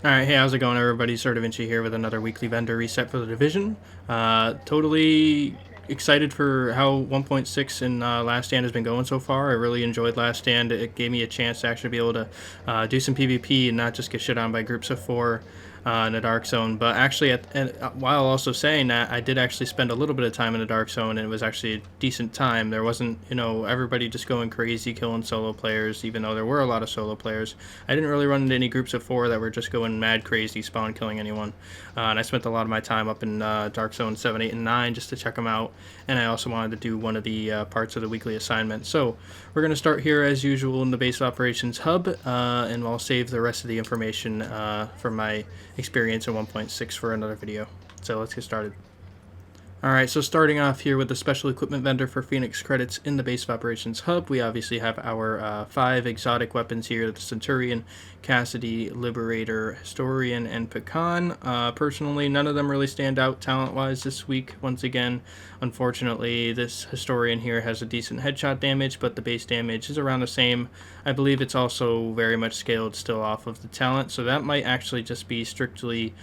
Alright, hey, how's it going, everybody? Sort of Vinci here with another weekly vendor reset for the division. Totally excited for how 1.6 in Last Stand has been going so far. I really enjoyed Last Stand. It gave me a chance to actually be able to do some PvP and not just get shit on by groups of four in a dark zone. But actually, while also saying that, I did actually spend a little bit of time in the dark zone, and it was actually a decent time. There wasn't, everybody just going crazy killing solo players, even though there were a lot of solo players. I didn't really run into any groups of four that were just going mad crazy, spawn killing anyone. And I spent a lot of my time up in Dark Zone 7, 8, and 9 just to check them out. And I also wanted to do one of the parts of the weekly assignment. So we're going to start here as usual in the base operations hub, and I'll save the rest of the information from my experience in 1.6 for another video. So let's get started. Alright, so starting off here with the special equipment vendor for Phoenix credits in the base of operations hub, we obviously have our 5 exotic weapons here: the Centurion, Cassidy, Liberator, Historian, and Pecan. Personally, none of them really stand out talent-wise this week. Once again, unfortunately, this Historian here has a decent headshot damage, but the base damage is around the same. I believe it's also very much scaled still off of the talent, so that might actually just be strictly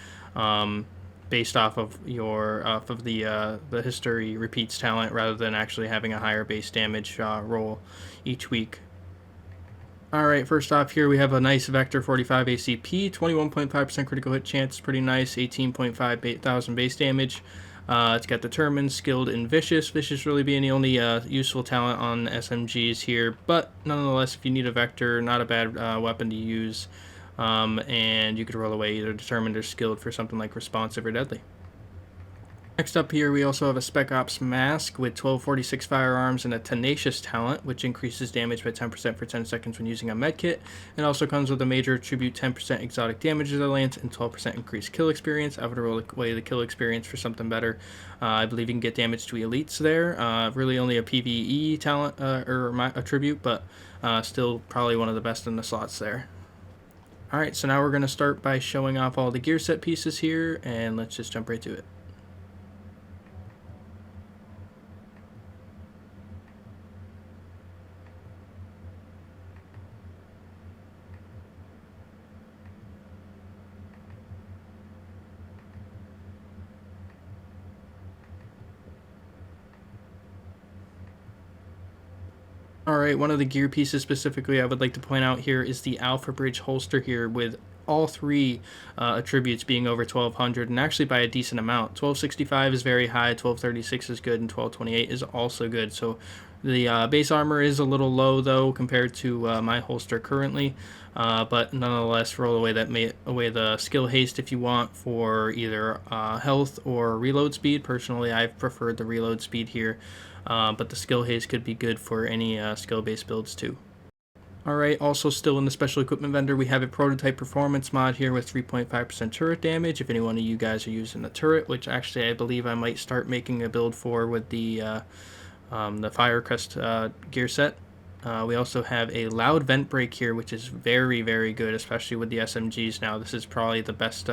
based off of the history repeats talent, rather than actually having a higher base damage roll each week. Alright, first off here we have a nice Vector 45 ACP, 21.5% critical hit chance, pretty nice, 18.5 thousand base damage. It's got Determined, Skilled, and Vicious. Vicious really being the only useful talent on SMGs here, but nonetheless, if you need a Vector, not a bad weapon to use. And you could roll away either Determined or Skilled for something like Responsive or Deadly. Next up here, we also have a Spec Ops Mask with 1246 Firearms and a Tenacious talent, which increases damage by 10% for 10 seconds when using a medkit. It also comes with a major attribute, 10% exotic damage resilience, and 12% increased kill experience. I would roll away the kill experience for something better. I believe you can get damage to elites there. Really only a PvE talent or attribute, but still probably one of the best in the slots there. Alright, so now we're going to start by showing off all the gear set pieces here, and let's just jump right to it. Alright, one of the gear pieces specifically I would like to point out here is the AlphaBridge Holster here, with all three attributes being over 1200, and actually by a decent amount. 1265 is very high, 1236 is good, and 1228 is also good. So the base armor is a little low though compared to my holster currently, but nonetheless, roll away the skill haste if you want for either health or reload speed. Personally, I've preferred the reload speed here, but the skill haste could be good for any skill-based builds too. Alright, also still in the special equipment vendor, we have a prototype performance mod here with 3.5% turret damage. If any one of you guys are using the turret, which actually I believe I might start making a build for with the Firecrest gear set. We also have a loud vent break here, which is very, very good, especially with the SMGs now. This is probably the best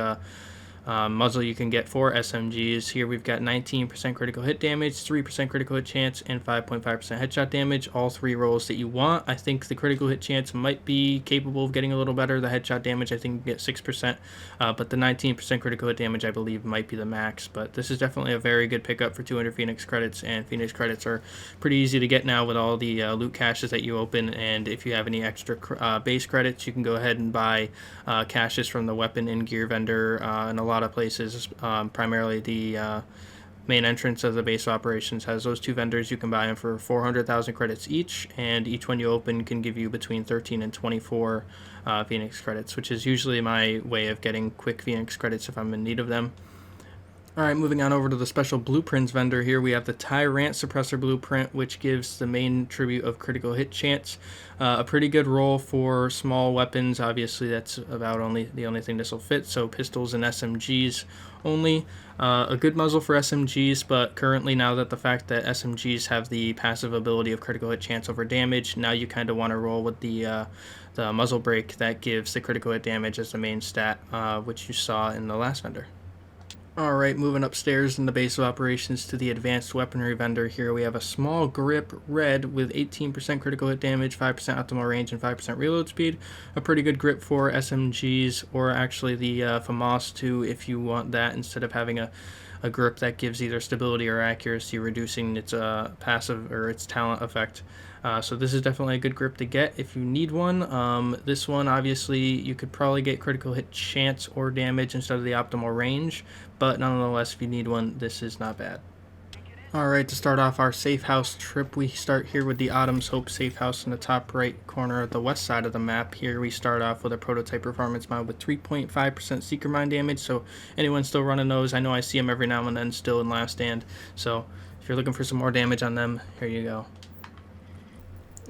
muzzle you can get for SMGs. Here we've got 19% critical hit damage, 3% critical hit chance, and 5.5% headshot damage. All three rolls that you want. I think the critical hit chance might be capable of getting a little better. The headshot damage I think you get 6%, but the 19% critical hit damage I believe might be the max. But this is definitely a very good pickup for 200 Phoenix credits, and Phoenix credits are pretty easy to get now with all the loot caches that you open. And if you have any extra base credits, you can go ahead and buy caches from the weapon and gear vendor and a lot of places, primarily the main entrance of the base operations has those two vendors. You can buy them for 400,000 credits each, and each one you open can give you between 13 and 24 Phoenix credits, which is usually my way of getting quick Phoenix credits if I'm in need of them. Alright, moving on over to the special blueprints vendor here, we have the Tyrant Suppressor blueprint, which gives the main tribute of critical hit chance. A pretty good roll for small weapons. Obviously, that's about the only thing this will fit, so pistols and SMGs only. A good muzzle for SMGs, but currently, now that the fact that SMGs have the passive ability of critical hit chance over damage, now you kind of want to roll with the muzzle break that gives the critical hit damage as the main stat, which you saw in the last vendor. Alright, moving upstairs in the base of operations to the advanced weaponry vendor. Here we have a small grip red with 18% critical hit damage, 5% optimal range, and 5% reload speed. A pretty good grip for SMGs, or actually the FAMAS too, if you want that instead of having a grip that gives either stability or accuracy, reducing its passive or its talent effect. So this is definitely a good grip to get if you need one. This one, obviously, you could probably get critical hit chance or damage instead of the optimal range, but nonetheless, if you need one, this is not bad. Alright, to start off our safe house trip, we start here with the Autumn's Hope safe house in the top right corner of the west side of the map. Here we start off with a prototype performance mod with 3.5% Seeker Mine damage, so anyone still running those, I know I see them every now and then still in Last Stand, so if you're looking for some more damage on them, here you go.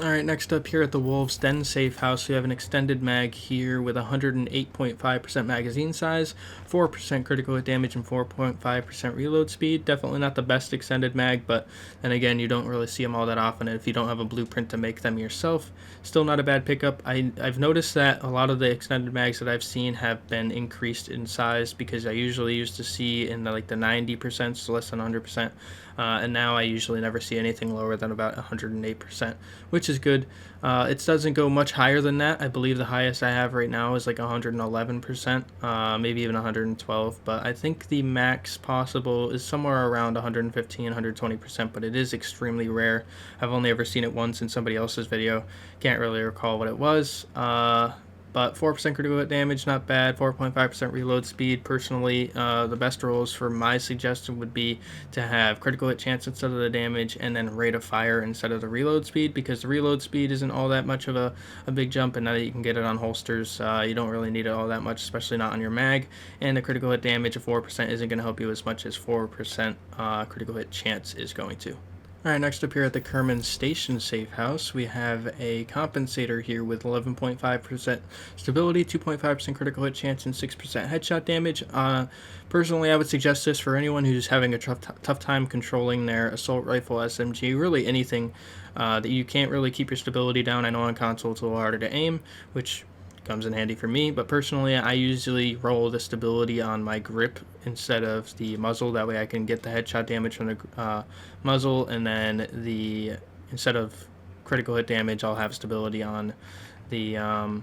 Alright, next up here at the Wolves Den safe house, we have an extended mag here with 108.5% magazine size, 4% critical hit damage, and 4.5% reload speed. Definitely not the best extended mag, but then again, you don't really see them all that often, and if you don't have a blueprint to make them yourself, still not a bad pickup. I've noticed that a lot of the extended mags that I've seen have been increased in size, because I usually used to see in the 90%, so less than 100%, and now I usually never see anything lower than about 108%, which is good. It doesn't go much higher than that. I believe the highest I have right now is like 111%, maybe even 112, but I think the max possible is somewhere around 115, 120%, but it is extremely rare. I've only ever seen it once in somebody else's video. Can't really recall what it was. But 4% critical hit damage, not bad. 4.5% reload speed. Personally, the best rolls for my suggestion would be to have critical hit chance instead of the damage, and then rate of fire instead of the reload speed, because the reload speed isn't all that much of a big jump, and now that you can get it on holsters, you don't really need it all that much, especially not on your mag. And the critical hit damage of 4% isn't going to help you as much as 4% critical hit chance is going to. Alright, next up here at the Kerman Station safe house, we have a Compensator here with 11.5% stability, 2.5% critical hit chance, and 6% headshot damage. Personally, I would suggest this for anyone who's having a tough time controlling their assault rifle, SMG, really anything that you can't really keep your stability down. I know on console it's a little harder to aim, which comes in handy for me, but personally I usually roll the stability on my grip instead of the muzzle. That way I can get the headshot damage from the muzzle, and then instead of critical hit damage, I'll have stability on the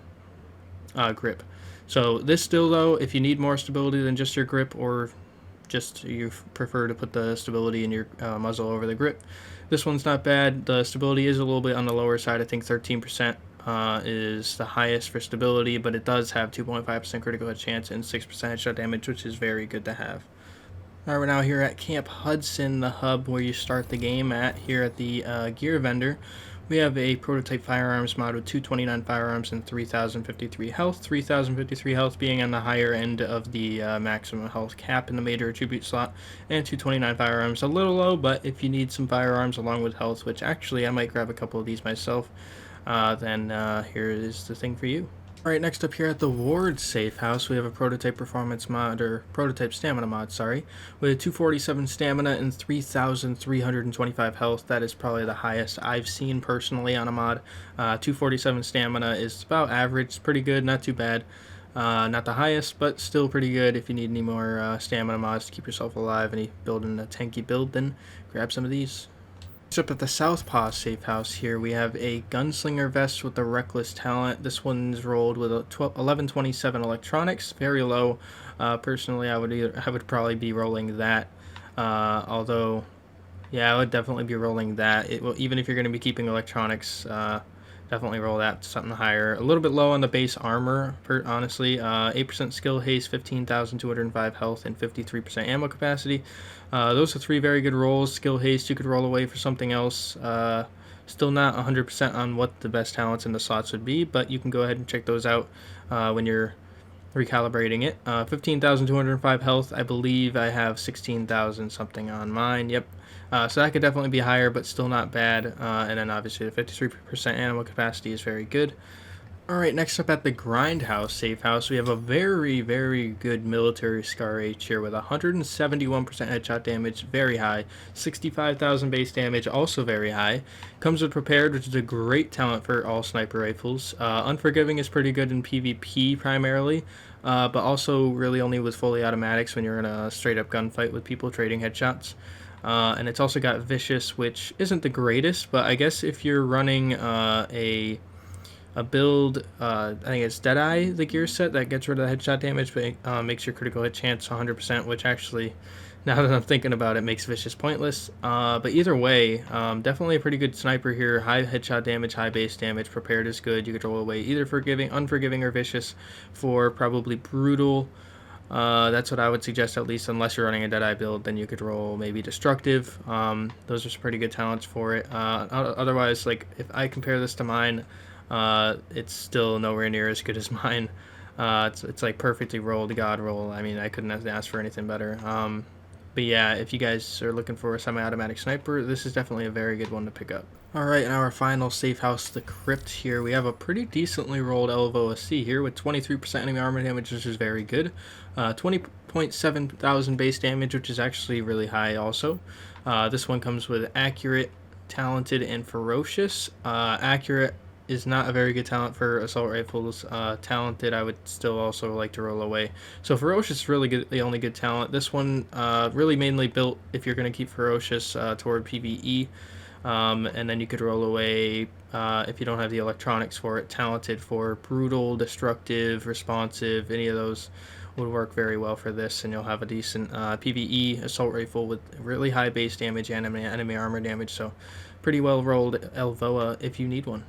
grip. So this still, though, if you need more stability than just your grip, or just you prefer to put the stability in your muzzle over the grip, this one's not bad. The stability is a little bit on the lower side. I think 13% is the highest for stability, but it does have 2.5% critical hit chance and 6% headshot damage, which is very good to have. Alright, we're now here at Camp Hudson, the hub where you start the game at. Here at the gear vendor, we have a prototype firearms mod with 229 firearms and 3,053 health. 3,053 health being on the higher end of the maximum health cap in the major attribute slot, and 229 firearms a little low, but if you need some firearms along with health, which actually I might grab a couple of these myself, then here is the thing for you. Alright, next up here at the Ward safe house, we have a prototype performance mod, or prototype stamina mod, sorry, with 247 stamina and 3,325 health. That is probably the highest I've seen personally on a mod. 247 stamina is about average, it's pretty good, not too bad. Not the highest, but still pretty good. If you need any more stamina mods to keep yourself alive and building a tanky build, then grab some of these. Up at the Southpaw safe house here, we have a gunslinger vest with the reckless talent. This one's rolled with a 1127 electronics, very low. Personally, I would probably be rolling that. Although, yeah, I would definitely be rolling that. Even if you're going to be keeping electronics, definitely roll that to something higher. A little bit low on the base armor, honestly. 8% skill haste, 15,205 health, and 53% ammo capacity. Those are three very good rolls. Skill haste you could roll away for something else. Still not 100% on what the best talents in the slots would be, but you can go ahead and check those out when you're recalibrating it. 15,205 health. I believe I have 16,000 something on mine. Yep. So that could definitely be higher, but still not bad. And then obviously the 53% animal capacity is very good. Alright, next up at the Grindhouse Safe House, we have a very, very good military SCARH here with 171% headshot damage, very high, 65,000 base damage, also very high. Comes with Prepared, which is a great talent for all sniper rifles. Unforgiving is pretty good in PvP primarily, but also really only with fully automatics when you're in a straight-up gunfight with people trading headshots. And it's also got Vicious, which isn't the greatest, but I guess if you're running a build, I think it's Deadeye, the gear set that gets rid of the headshot damage, but makes your critical hit chance 100%, which actually, now that I'm thinking about it, makes Vicious pointless. But either way, definitely a pretty good sniper here. High headshot damage, high base damage. Prepared is good. You could roll away either Unforgiving, or Vicious for probably Brutal. That's what I would suggest, at least, unless you're running a Deadeye build, then you could roll maybe Destructive. Those are some pretty good talents for it. Otherwise, like, if I compare this to mine, it's still nowhere near as good as mine. It's like perfectly rolled God roll. I mean, I couldn't have asked for anything better. But yeah, if you guys are looking for a semi-automatic sniper, this is definitely a very good one to pick up. Alright, in our final safe house, the Crypt here, we have a pretty decently rolled LVOA-C here with 23% enemy armor damage, which is very good. 20.7 thousand base damage, which is actually really high also. This one comes with Accurate, Talented, and Ferocious. Accurate is not a very good talent for assault rifles. Talented, I would still also like to roll away. So Ferocious is really good, the only good talent. This one really mainly built if you're going to keep Ferocious toward PvE. And then you could roll away, if you don't have the electronics for it, Talented for Brutal, Destructive, Responsive. Any of those would work very well for this, and you'll have a decent PvE assault rifle with really high base damage and enemy armor damage. So pretty well rolled LVOA if you need one.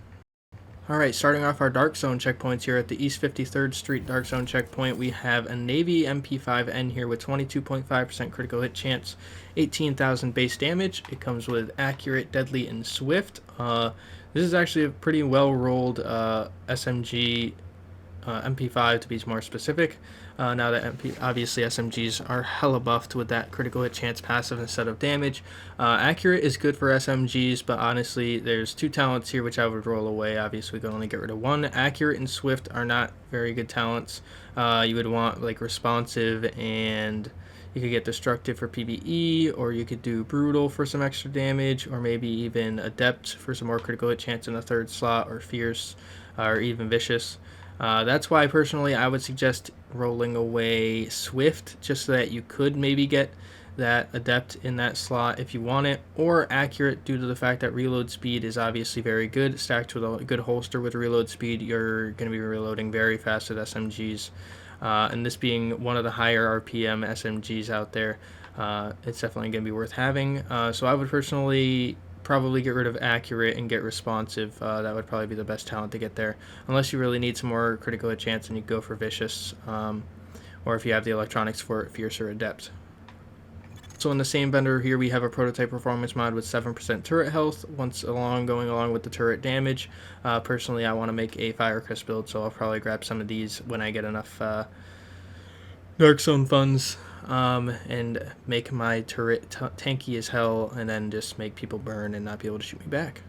Alright, starting off our Dark Zone checkpoints here at the East 53rd Street Dark Zone checkpoint, we have a Navy MP5N here with 22.5% critical hit chance, 18,000 base damage. It comes with Accurate, Deadly, and Swift. This is actually a pretty well-rolled SMG, MP5 to be more specific. Now that obviously SMGs are hella buffed with that critical hit chance passive instead of damage. Accurate is good for SMGs, but honestly, there's two talents here which I would roll away. Obviously, we can only get rid of one. Accurate and Swift are not very good talents. You would want like Responsive, and you could get Destructive for PvE, or you could do Brutal for some extra damage, or maybe even Adept for some more critical hit chance in the third slot, or Fierce, or even Vicious. That's why personally I would suggest rolling away Swift, just so that you could maybe get that Adept in that slot if you want it, or Accurate due to the fact that reload speed is obviously very good. Stacked with a good holster with reload speed, you're going to be reloading very fast with SMGs. And this being one of the higher RPM SMGs out there, it's definitely going to be worth having. So I would personally probably get rid of Accurate and get Responsive. That would probably be the best talent to get there, unless you really need some more critical hit chance and you go for Vicious, or if you have the electronics for it, Fierce or Adept. So in the same vendor here, we have a prototype performance mod with 7% turret health, going along with the turret damage. Personally, I want to make a Firecrest build, so I'll probably grab some of these when I get enough Dark Zone funds, and make my turret tanky as hell, and then just make people burn and not be able to shoot me back.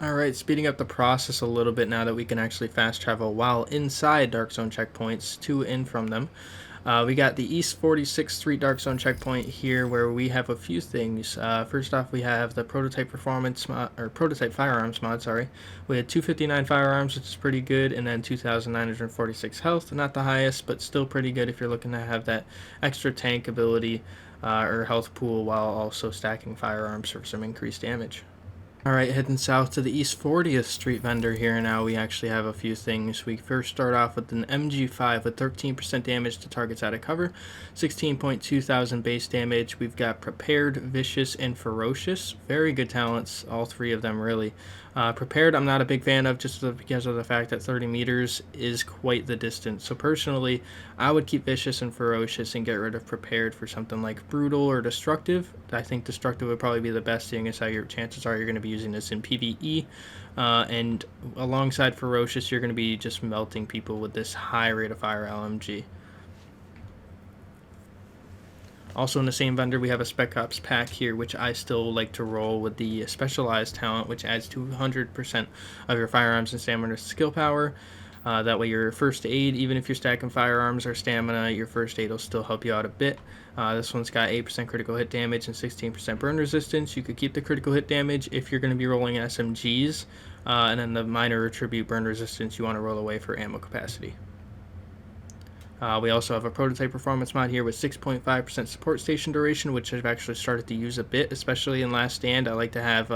Alright, speeding up the process a little bit now that we can actually fast travel while inside Dark Zone checkpoints to and from them. We got the East 46th Street Dark Zone checkpoint here, where we have a few things. First off, we have the prototype performance mod, or prototype firearms mod, sorry. We had 259 firearms, which is pretty good, and then 2,946 health. Not the highest, but still pretty good if you're looking to have that extra tank ability or health pool while also stacking firearms for some increased damage. Alright, heading south to the East 40th Street vendor here now, we actually have a few things. We first start off with an MG5 with 13% damage to targets out of cover, 16.2 thousand base damage. We've got Prepared, Vicious, and Ferocious. Very good talents, all three of them really. Prepared I'm not a big fan of, just because of the fact that 30 meters is quite the distance. So personally, I would keep Vicious and Ferocious and get rid of Prepared for something like Brutal or Destructive. I think Destructive would probably be the best, seeing as how your chances are you're going to be using this in PvE. And alongside Ferocious, you're going to be just melting people with this high rate of fire LMG. Also in the same vendor, we have a Spec Ops pack here, which I still like to roll with the Specialized Talent, which adds 200% of your Firearms and Stamina skill power. That way your first aid, even if you're stacking Firearms or Stamina, your first aid will still help you out a bit. This one's got 8% critical hit damage and 16% burn resistance. You could keep the critical hit damage if you're going to be rolling SMGs, and then the minor attribute burn resistance you want to roll away for ammo capacity. We also have a prototype performance mod here with 6.5% support station duration, which I've actually started to use a bit, especially in Last Stand. I like to have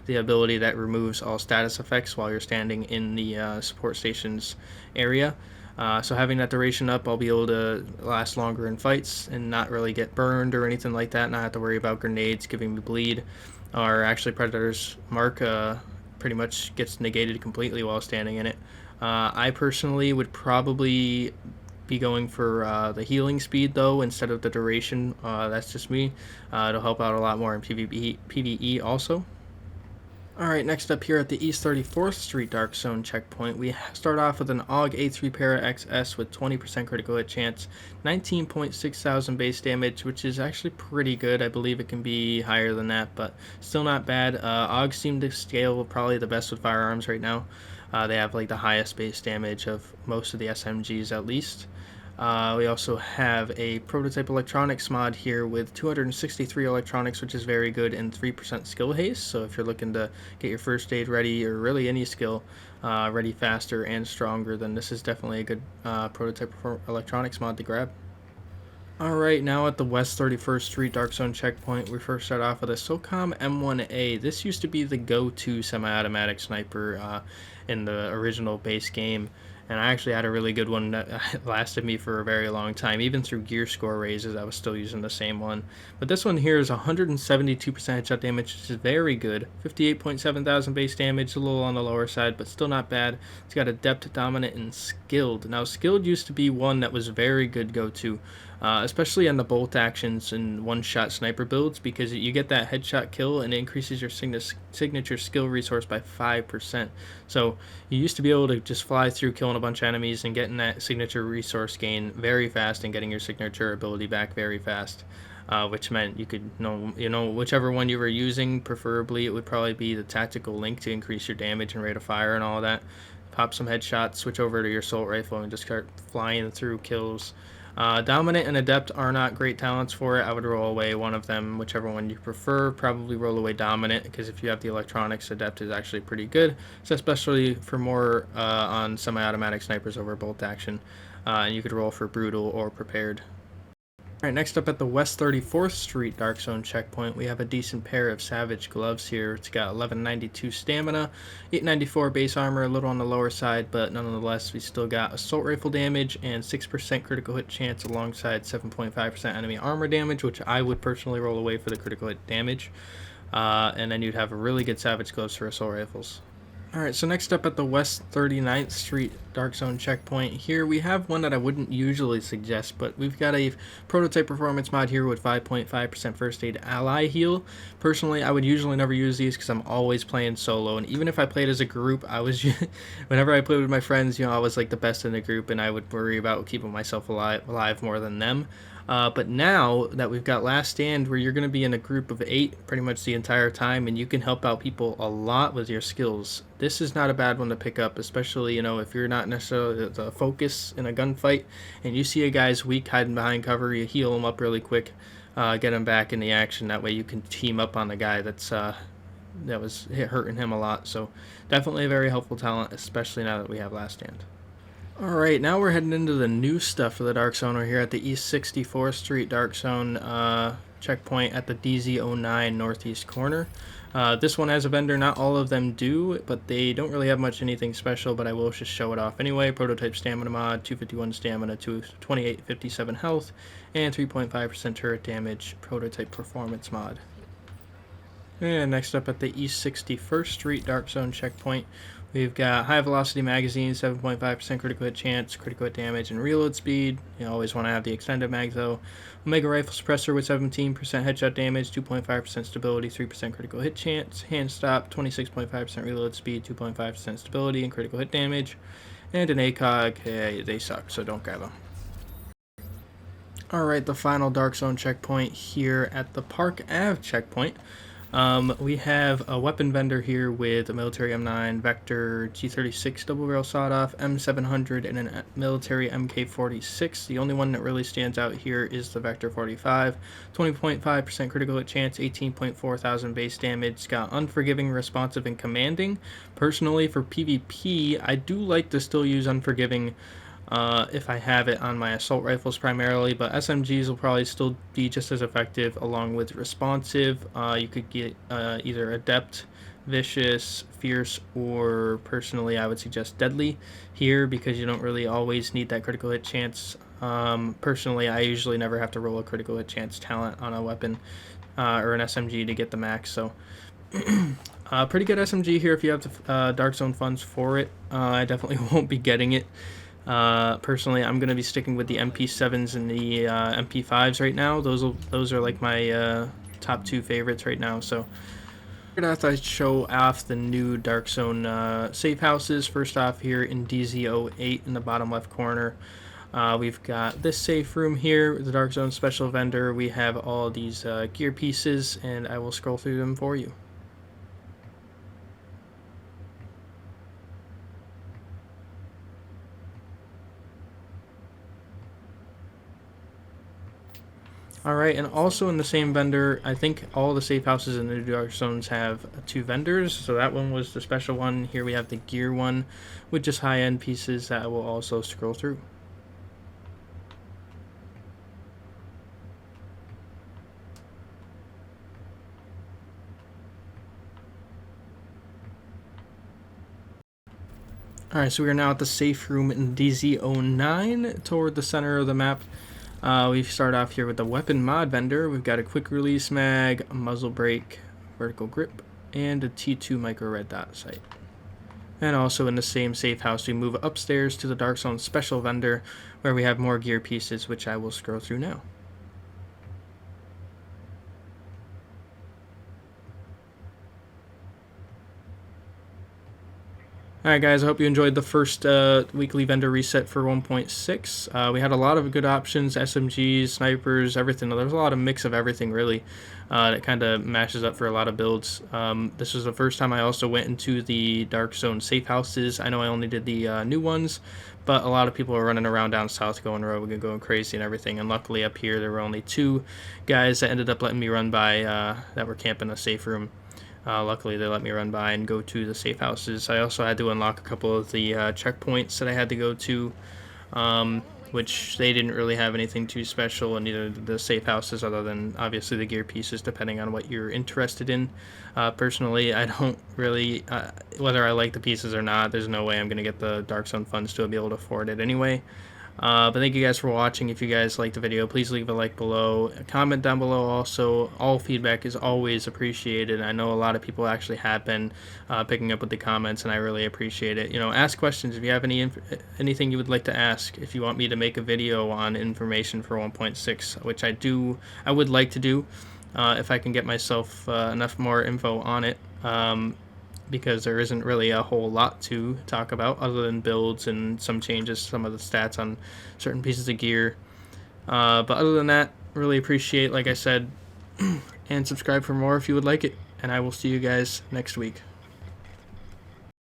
the ability that removes all status effects while you're standing in the support stations area. So having that duration up, I'll be able to last longer in fights and not really get burned or anything like that, not have to worry about grenades giving me bleed, or actually Predator's mark pretty much gets negated completely while standing in it. I personally would probably be going for the healing speed though instead of the duration. That's just me. It'll help out a lot more in PvE also. Alright, next up here at the East 34th Street Dark Zone checkpoint, we start off with an AUG A3 Para XS with 20% critical hit chance, 19.6 thousand base damage, which is actually pretty good. I believe it can be higher than that, but still not bad. AUGs seem to scale probably the best with Firearms right now. They have like the highest base damage of most of the SMGs at least. We also have a prototype electronics mod here with 263 electronics, which is very good, and 3% skill haste. So if you're looking to get your first aid ready, or really any skill ready faster and stronger, then this is definitely a good prototype electronics mod to grab. Alright, now at the West 31st Street Dark Zone checkpoint, we first start off with a Socom M1A. This used to be the go-to semi-automatic sniper in the original base game, and I actually had a really good one that lasted me for a very long time. Even through gear score raises, I was still using the same one. But this one here is 172% headshot damage, which is very good. 58.7 thousand base damage, a little on the lower side, but still not bad. It's got Adept, Dominant, and Skilled. Now, Skilled used to be one that was very good go-to, especially on the bolt actions and one-shot sniper builds, because you get that headshot kill and it increases your signature skill resource by 5%. So you used to be able to just fly through killing a bunch of enemies and getting that signature resource gain very fast and getting your signature ability back very fast, which meant you could whichever one you were using, preferably it would probably be the tactical link to increase your damage and rate of fire and all of that. Pop some headshots, switch over to your assault rifle, and just start flying through kills. Dominant and Adept are not great talents for it. I would roll away one of them, whichever one you prefer. Probably roll away Dominant, because if you have the electronics, Adept is actually pretty good, so especially for more on semi-automatic snipers over bolt action. And you could roll for Brutal or Prepared. Alright, next up at the West 34th Street Dark Zone checkpoint, we have a decent pair of Savage gloves here. It's got 1192 stamina, 894 base armor, a little on the lower side, but nonetheless, we still got assault rifle damage and 6% critical hit chance alongside 7.5% enemy armor damage, which I would personally roll away for the critical hit damage. And then you'd have a really good Savage gloves for assault rifles. Alright, so next up at the West 39th Street Dark Zone checkpoint, here we have one that I wouldn't usually suggest, but we've got a prototype performance mod here with 5.5% first aid ally heal. Personally, I would usually never use these because I'm always playing solo, and even if I played as a group, I was whenever I played with my friends, I was like the best in the group, and I would worry about keeping myself alive more than them. But now that we've got Last Stand, where you're going to be in a group of 8 pretty much the entire time, and you can help out people a lot with your skills, this is not a bad one to pick up, especially, if you're not necessarily the focus in a gunfight, and you see a guy's weak hiding behind cover, you heal him up really quick, get him back in the action. That way you can team up on the guy that was hurting him a lot. So definitely a very helpful talent, especially now that we have Last Stand. Alright, now we're heading into the new stuff for the Dark Zone. We're here at the East 64th Street Dark Zone checkpoint at the DZ09 northeast corner. This one has a vendor, not all of them do, but they don't really have much anything special, but I will just show it off anyway. Prototype stamina mod, 251 stamina, 2857 health, and 3.5% turret damage, prototype performance mod. And next up at the East 61st Street Dark Zone checkpoint, we've got high velocity magazine, 7.5% critical hit chance, critical hit damage, and reload speed. You always want to have the extended mag though. Omega rifle suppressor with 17% headshot damage, 2.5% stability, 3% critical hit chance. Hand stop, 26.5% reload speed, 2.5% stability, and critical hit damage. And an ACOG, they suck, so don't grab them. Alright, the final Dark Zone checkpoint here at the Park Ave checkpoint. We have a weapon vendor here with a military M9, Vector, G36 double barrel sawed off, M700, and a military MK46. The only one that really stands out here is the Vector 45. 20.5% critical hit chance, 18.4 thousand base damage. It's got unforgiving, responsive, and commanding. Personally, for PvP, I do like to still use unforgiving if I have it on my assault rifles primarily, but SMGs will probably still be just as effective along with responsive. You could get either adept, vicious, fierce, or personally I would suggest deadly here because you don't really always need that critical hit chance. Personally, I usually never have to roll a critical hit chance talent on a weapon or an SMG to get the max, so pretty good SMG here if you have the Dark Zone funds for it. I definitely won't be getting it. Personally, I'm going to be sticking with the MP7s and the MP5s right now. Those are like my top two favorites right now. So I'm going to show off the new Dark Zone safe houses. First off here in DZ08 in the bottom left corner. We've got this safe room here, the Dark Zone special vendor. We have all these gear pieces, and I will scroll through them for you. Alright, and also in the same vendor, I think all the safe houses in the new Dark Zones have two vendors. So that one was the special one. Here we have the gear one with just high-end pieces that I will also scroll through. Alright, so we are now at the safe room in DZ09 toward the center of the map. We start off here with the weapon mod vendor. We've got a quick release mag, a muzzle brake, vertical grip, and a T2 micro red dot sight. And also in the same safe house, we move upstairs to the Dark Zone special vendor where we have more gear pieces, which I will scroll through now. Alright guys, I hope you enjoyed the first weekly vendor reset for 1.6. We had a lot of good options, SMGs, snipers, everything. There was a lot of mix of everything really that kind of mashes up for a lot of builds. This was the first time I also went into the Dark Zone safe houses. I know I only did the new ones, but a lot of people are running around down south going rogue and going crazy and everything. And luckily up here there were only two guys that ended up letting me run by that were camping a safe room. Luckily, they let me run by and go to the safe houses. I also had to unlock a couple of the checkpoints that I had to go to, which they didn't really have anything too special in either the safe houses other than obviously the gear pieces, depending on what you're interested in. Personally, I don't really, whether I like the pieces or not, there's no way I'm going to get the Dark Zone funds to be able to afford it anyway. But thank you guys for watching. If you guys liked the video, please leave a like below. A comment down below also. All feedback is always appreciated. I know a lot of people actually have been picking up with the comments, and I really appreciate it. You know, ask questions if you have anything you would like to ask. If you want me to make a video on information for 1.6, which I would like to do if I can get myself enough more info on it. Because there isn't really a whole lot to talk about other than builds and some changes, some of the stats on certain pieces of gear. But other than that, really appreciate, like I said, and subscribe for more if you would like it. And I will see you guys next week.